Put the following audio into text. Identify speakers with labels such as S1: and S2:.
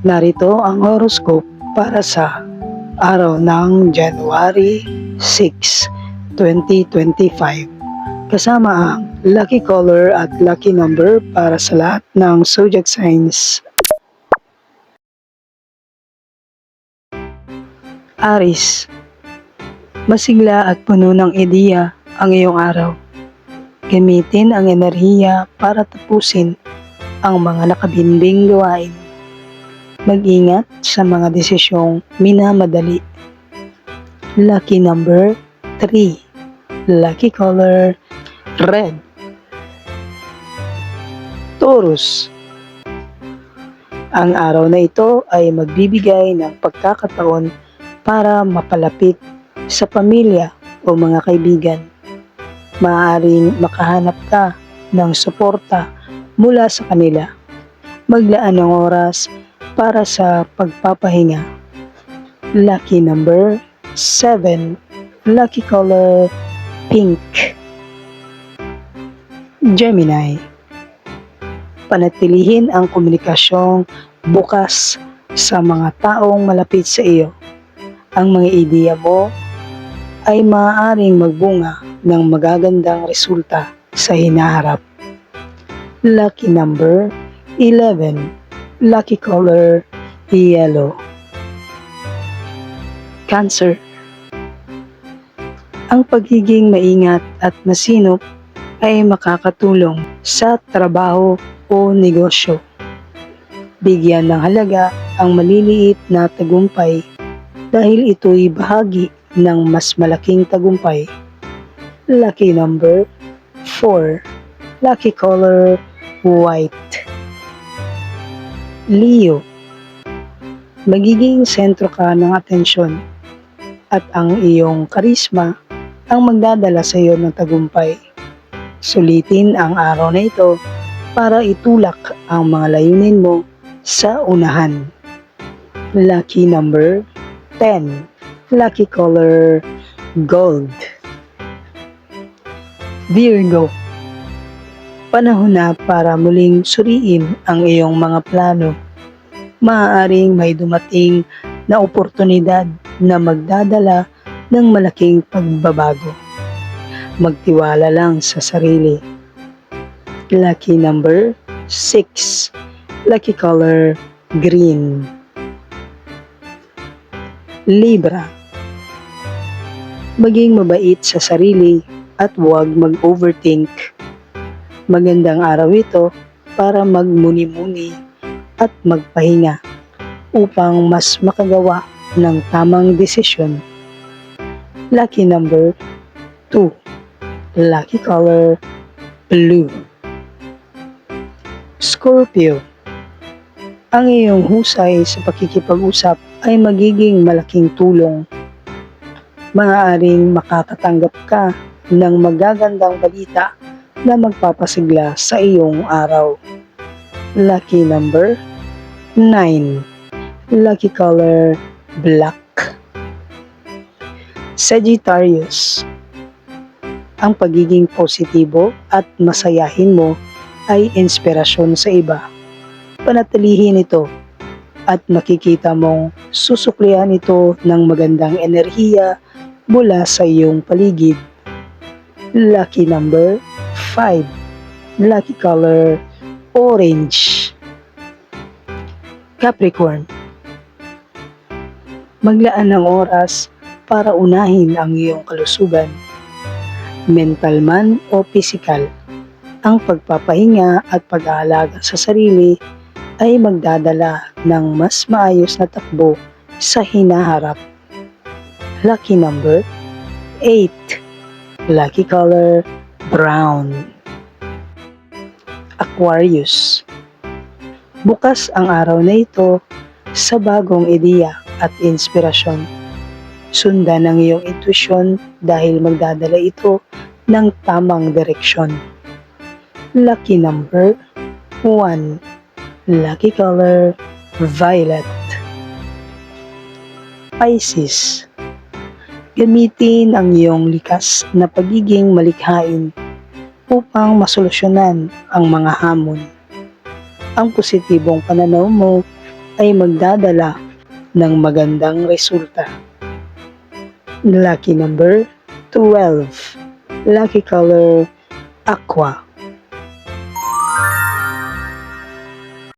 S1: Narito ang horoscope para sa araw ng January 6, 2025. Kasama ang lucky color at lucky number para sa lahat ng zodiac signs. Aries, masigla at puno ng ideya ang iyong araw. Gamitin ang enerhiya para tapusin ang mga nakabinding gawain. Mag-ingat sa mga desisyong minamadali. Lucky number 3. Lucky color red. Taurus, ang araw na ito ay magbibigay ng pagkakataon para mapalapit sa pamilya o mga kaibigan. Maaaring makahanap ka ng suporta mula sa kanila. Maglaan ng oras para sa pagpapahinga. Lucky number 7. Lucky color pink. Gemini, panatilihin ang komunikasyong bukas sa mga taong malapit sa iyo. Ang mga ideya mo ay maaaring magbunga ng magagandang resulta sa hinaharap. Lucky number 11. Lucky color yellow. Cancer, ang pagiging maingat at masinop ay makakatulong sa trabaho o negosyo. Bigyan ng halaga ang maliliit na tagumpay dahil ito'y bahagi ng mas malaking tagumpay. Lucky number 4. Lucky color white. Leo, magiging sentro ka ng atensyon at ang iyong karisma ang magdadala sa iyo ng tagumpay. Sulitin ang araw na ito para itulak ang mga layunin mo sa unahan. Lucky number 10. Lucky color gold. Virgo, panahon na para muling suriin ang iyong mga plano. Maaaring may dumating na oportunidad na magdadala ng malaking pagbabago. Magtiwala lang sa sarili. Lucky number 6. Lucky color green. Libra, maging mabait sa sarili at huwag mag-overthink. Magandang araw ito para magmuni-muni at magpahinga upang mas makagawa ng tamang desisyon. Lucky number 2. Lucky color blue. Scorpio, ang iyong husay sa pakikipag-usap ay magiging malaking tulong. Maaaring makakatanggap ka ng magagandang balita na magpapasigla sa iyong araw. Lucky number 9. Lucky color black. Sagittarius, ang pagiging positibo at masayahin mo ay inspirasyon sa iba. Panatilihin ito at makikita mong susuklian ito ng magandang enerhiya mula sa iyong paligid. Lucky number 5. Lucky color orange. Capricorn, maglaan ng oras para unahin ang iyong kalusugan, mental man o pisikal. Ang pagpapahinga at pag-aalaga sa sarili ay magdadala ng mas maayos na takbo sa hinaharap. Lucky number 8. Lucky color brown. Aquarius, bukas ang araw na ito sa bagong ideya at inspirasyon. Sundan ang iyong intuisyon dahil magdadala ito ng tamang direksyon. Lucky number 1. Lucky color violet. Pisces, gamitin ang iyong likas na pagiging malikhain upang masolusyonan ang mga hamon. Ang positibong pananaw mo ay magdadala ng magandang resulta. Lucky number 12. Lucky color aqua.